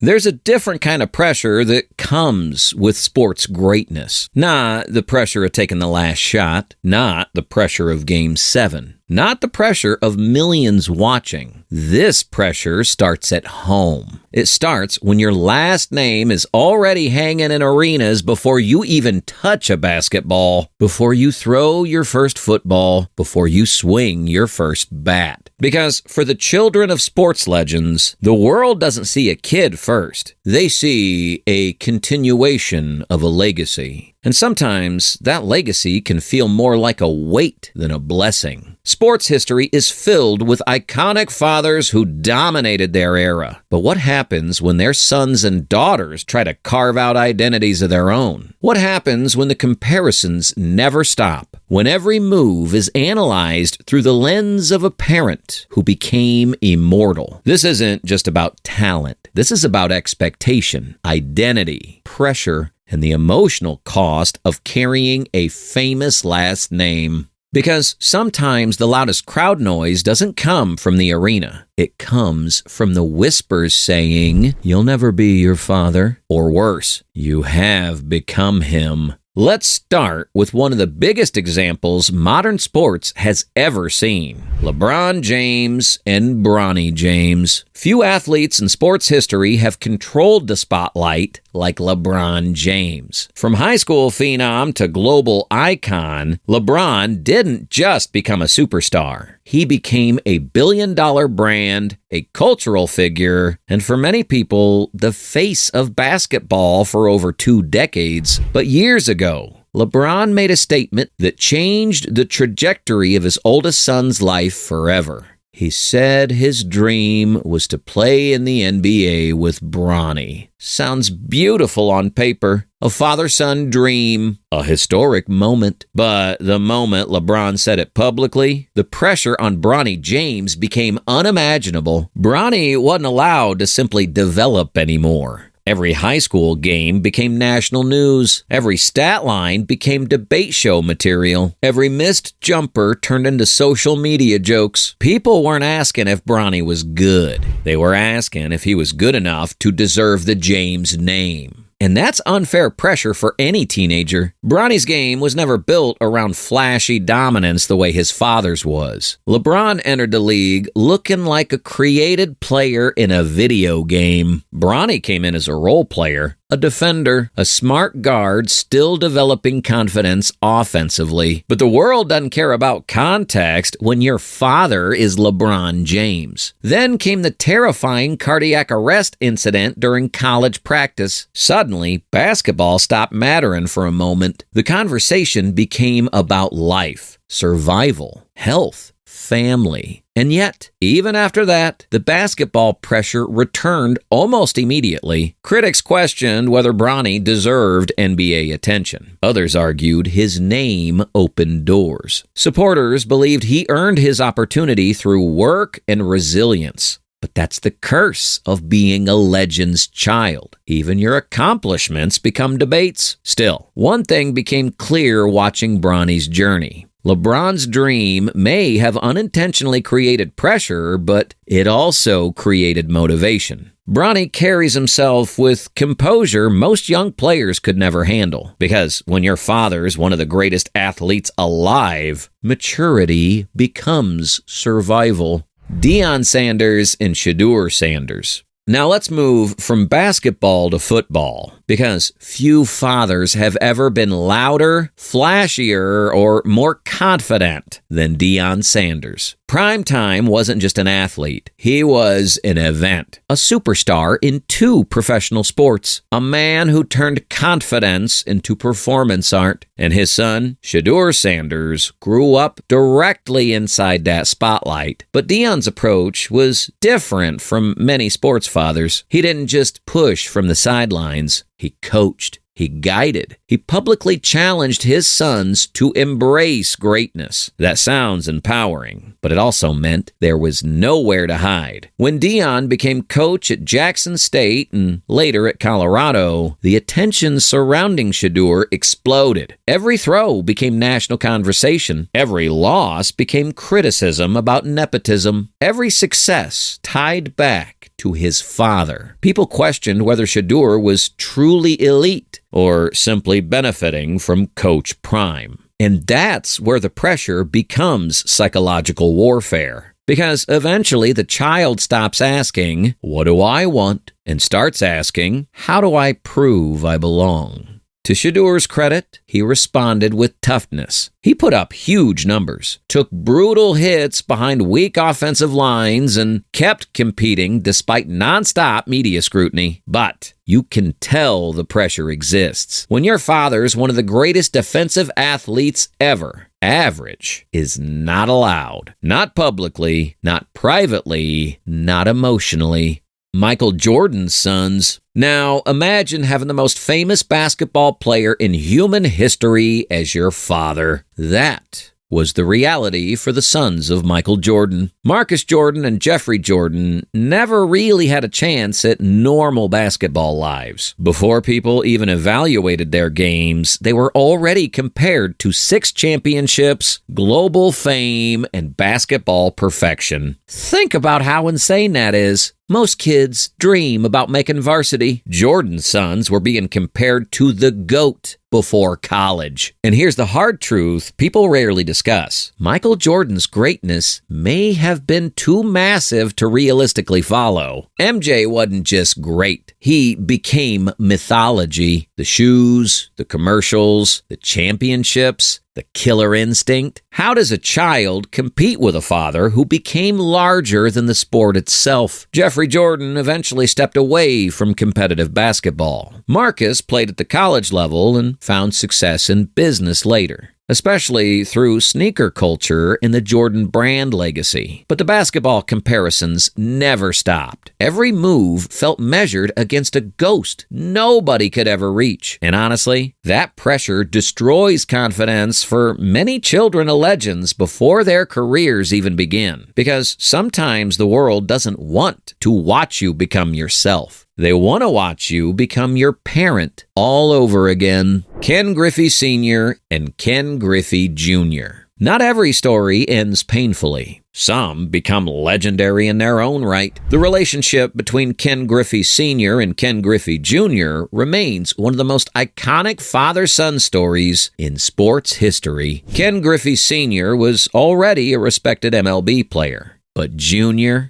There's a different kind of pressure that comes with sports greatness. Not the pressure of taking the last shot, not the pressure of Game 7, not the pressure of millions watching. This pressure starts at home. It starts when your last name is already hanging in arenas before you even touch a basketball, before you throw your first football, before you swing your first bat. Because for the children of sports legends, the world doesn't see a kid first. They see a continuation of a legacy. And sometimes that legacy can feel more like a weight than a blessing. Sports history is filled with iconic fathers who dominated their era. But what happens when their sons and daughters try to carve out identities of their own? What happens when the comparisons never stop? When every move is analyzed through the lens of a parent who became immortal? This isn't just about talent. This is about expectation, identity, pressure, and the emotional cost of carrying a famous last name. Because sometimes the loudest crowd noise doesn't come from the arena. It comes from the whispers saying, "You'll never be your father," or worse, "You have become him." Let's start with one of the biggest examples modern sports has ever seen. LeBron James and Bronny James. Few athletes in sports history have controlled the spotlight like LeBron James. From high school phenom to global icon, LeBron didn't just become a superstar. He became a billion-dollar brand, a cultural figure, and for many people, the face of basketball for over 2 decades. But years ago, LeBron made a statement that changed the trajectory of his oldest son's life forever. He said his dream was to play in the NBA with Bronny. Sounds beautiful on paper. A father-son dream, a historic moment. But the moment LeBron said it publicly, the pressure on Bronny James became unimaginable. Bronny wasn't allowed to simply develop anymore. Every high school game became national news. Every stat line became debate show material. Every missed jumper turned into social media jokes. People weren't asking if Bronny was good. They were asking if he was good enough to deserve the James name. And that's unfair pressure for any teenager. Bronny's game was never built around flashy dominance the way his father's was. LeBron entered the league looking like a created player in a video game. Bronny came in as a role player, a defender, a smart guard still developing confidence offensively. But the world doesn't care about context when your father is LeBron James. Then came the terrifying cardiac arrest incident during college practice. Suddenly, basketball stopped mattering for a moment. The conversation became about life, survival, health, family. And yet, even after that, the basketball pressure returned almost immediately. Critics questioned whether Bronny deserved NBA attention. Others argued his name opened doors. Supporters believed he earned his opportunity through work and resilience. But that's the curse of being a legend's child. Even your accomplishments become debates. Still, one thing became clear watching Bronny's journey. LeBron's dream may have unintentionally created pressure, but it also created motivation. Bronny carries himself with composure most young players could never handle. Because when your father's one of the greatest athletes alive, maturity becomes survival. Deion Sanders and Shedeur Sanders. Now let's move from basketball to football, because few fathers have ever been louder, flashier, or more confident than Deion Sanders. Primetime wasn't just an athlete. He was an event, a superstar in 2 professional sports, a man who turned confidence into performance art. And his son, Shedeur Sanders, grew up directly inside that spotlight. But Deion's approach was different from many sports fathers. He didn't just push from the sidelines. He coached. He guided. He publicly challenged his sons to embrace greatness. That sounds empowering, but it also meant there was nowhere to hide. When Deion became coach at Jackson State and later at Colorado, the attention surrounding Shedeur exploded. Every throw became national conversation. Every loss became criticism about nepotism. Every success tied back to his father. People questioned whether Shedeur was truly elite or simply benefiting from Coach Prime. And that's where the pressure becomes psychological warfare. Because eventually the child stops asking, "What do I want?" and starts asking, "How do I prove I belong?" To Shedeur's credit, he responded with toughness. He put up huge numbers, took brutal hits behind weak offensive lines, and kept competing despite nonstop media scrutiny. But you can tell the pressure exists. When your father's one of the greatest defensive athletes ever, average is not allowed. Not publicly, not privately, not emotionally. Michael Jordan's sons. Now, imagine having the most famous basketball player in human history as your father. That was the reality for the sons of Michael Jordan. Marcus Jordan and Jeffrey Jordan never really had a chance at normal basketball lives. Before people even evaluated their games, they were already compared to 6 championships, global fame, and basketball perfection. Think about how insane that is. Most kids dream about making varsity. Jordan's sons were being compared to the GOAT before college. And here's the hard truth people rarely discuss. Michael Jordan's greatness may have been too massive to realistically follow. MJ wasn't just great. He became mythology. The shoes, the commercials, the championships, the killer instinct. How does a child compete with a father who became larger than the sport itself? Jeffrey Jordan eventually stepped away from competitive basketball. Marcus played at the college level and found success in business later, especially through sneaker culture and the Jordan brand legacy. But the basketball comparisons never stopped. Every move felt measured against a ghost nobody could ever reach. And honestly, that pressure destroys confidence for many children of legends before their careers even begin. Because sometimes the world doesn't want to watch you become yourself. They want to watch you become your parent all over again. Ken Griffey Sr. and Ken Griffey Jr. Not every story ends painfully. Some become legendary in their own right. The relationship between Ken Griffey Sr. and Ken Griffey Jr. remains one of the most iconic father-son stories in sports history. Ken Griffey Sr. was already a respected MLB player. But Junior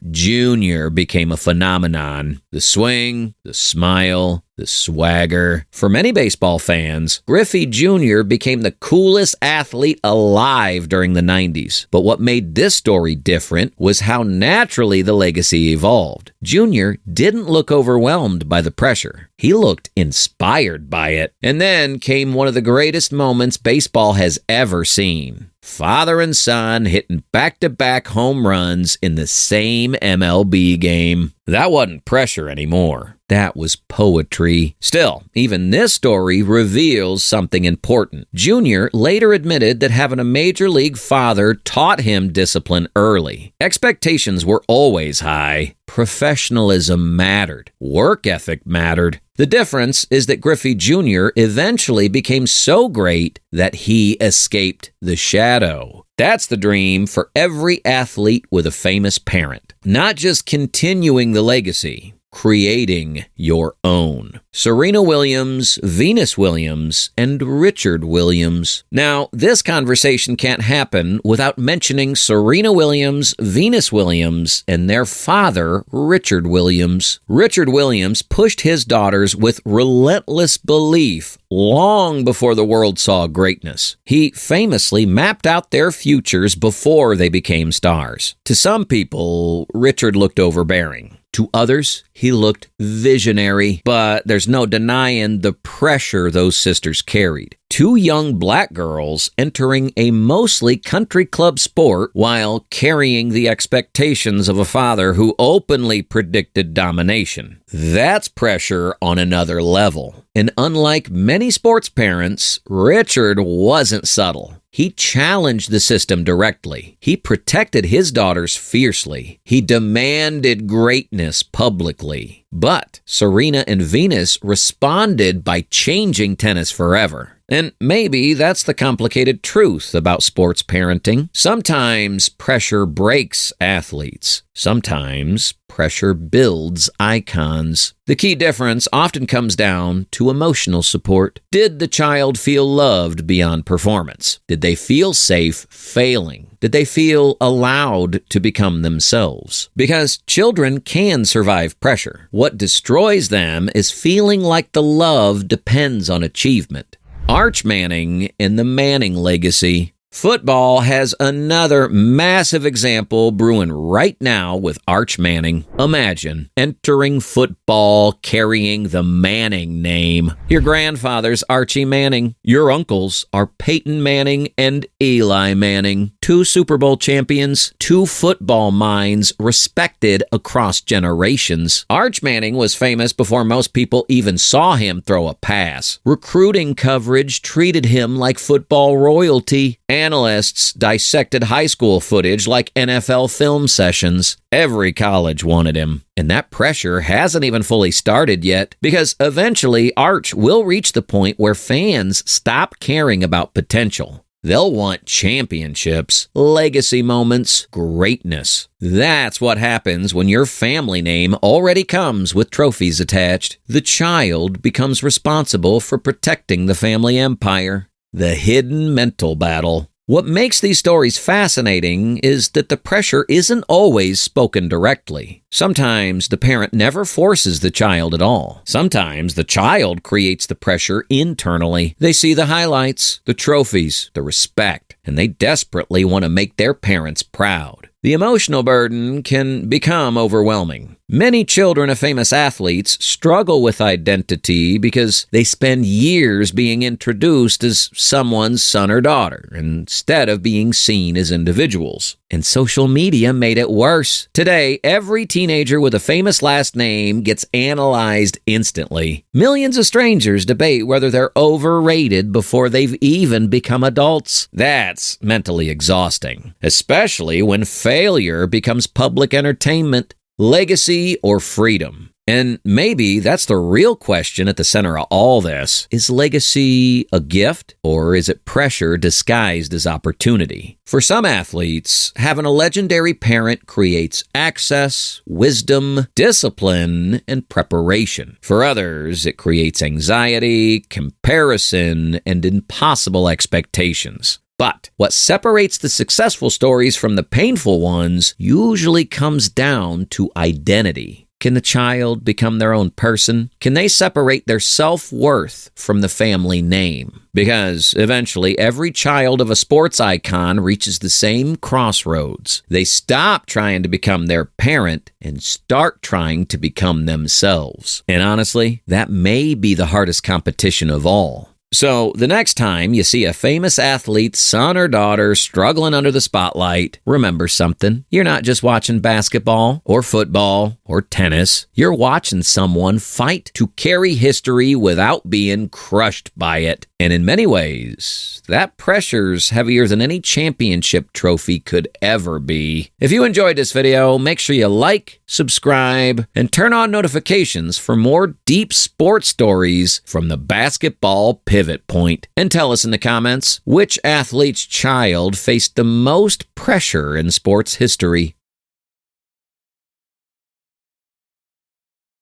became a phenomenon. The swing, the smile, the swagger. For many baseball fans, Griffey Jr. became the coolest athlete alive during the 90s. But what made this story different was how naturally the legacy evolved. Junior didn't look overwhelmed by the pressure. He looked inspired by it. And then came one of the greatest moments baseball has ever seen. Father and son hitting back-to-back home runs in the same MLB game. That wasn't pressure anymore. That was poetry. Still, even this story reveals something important. Junior later admitted that having a major league father taught him discipline early. Expectations were always high. Professionalism mattered. Work ethic mattered. The difference is that Griffey Jr. eventually became so great that he escaped the shadow. That's the dream for every athlete with a famous parent. Not just continuing the legacy, creating your own. Serena Williams, Venus Williams, and Richard Williams. Now, this conversation can't happen without mentioning Serena Williams, Venus Williams, and their father, Richard Williams. Richard Williams pushed his daughters with relentless belief long before the world saw greatness. He famously mapped out their futures before they became stars. To some people, Richard looked overbearing. To others, he looked visionary, but there's no denying the pressure those sisters carried. 2 young black girls entering a mostly country club sport while carrying the expectations of a father who openly predicted domination. That's pressure on another level. And unlike many sports parents, Richard wasn't subtle. He challenged the system directly. He protected his daughters fiercely. He demanded greatness publicly. But Serena and Venus responded by changing tennis forever. And maybe that's the complicated truth about sports parenting. Sometimes pressure breaks athletes. Sometimes pressure pressure builds icons. The key difference often comes down to emotional support. Did the child feel loved beyond performance? Did they feel safe failing? Did they feel allowed to become themselves? Because children can survive pressure. What destroys them is feeling like the love depends on achievement. Arch Manning and the Manning legacy. Football has another massive example brewing right now with Arch Manning. Imagine entering football carrying the Manning name. Your grandfather's Archie Manning. Your uncles are Peyton Manning and Eli Manning. 2 Super Bowl champions, 2 football minds respected across generations. Arch Manning was famous before most people even saw him throw a pass. Recruiting coverage treated him like football royalty. Analysts dissected high school footage like NFL film sessions. Every college wanted him. And that pressure hasn't even fully started yet, because eventually Arch will reach the point where fans stop caring about potential. They'll want championships, legacy moments, greatness. That's what happens when your family name already comes with trophies attached. The child becomes responsible for protecting the family empire. The hidden mental battle. What makes these stories fascinating is that the pressure isn't always spoken directly. Sometimes the parent never forces the child at all. Sometimes the child creates the pressure internally. They see the highlights, the trophies, the respect, and they desperately want to make their parents proud. The emotional burden can become overwhelming. Many children of famous athletes struggle with identity because they spend years being introduced as someone's son or daughter instead of being seen as individuals. And social media made it worse. Today, every teenager with a famous last name gets analyzed instantly. Millions of strangers debate whether they're overrated before they've even become adults. That's mentally exhausting, especially when failure becomes public entertainment. Legacy or freedom? And maybe that's the real question at the center of all this. Is legacy a gift, or is it pressure disguised as opportunity? For some athletes, having a legendary parent creates access, wisdom, discipline, and preparation. For others, it creates anxiety, comparison, and impossible expectations. But what separates the successful stories from the painful ones usually comes down to identity. Can the child become their own person? Can they separate their self-worth from the family name? Because eventually every child of a sports icon reaches the same crossroads. They stop trying to become their parent and start trying to become themselves. And honestly, that may be the hardest competition of all. So, the next time you see a famous athlete's son or daughter struggling under the spotlight, remember something. You're not just watching basketball or football or tennis. You're watching someone fight to carry history without being crushed by it. And in many ways, that pressure's heavier than any championship trophy could ever be. If you enjoyed this video, make sure you like, subscribe, and turn on notifications for more deep sports stories from the basketball pivot point. And tell us in the comments which athlete's child faced the most pressure in sports history.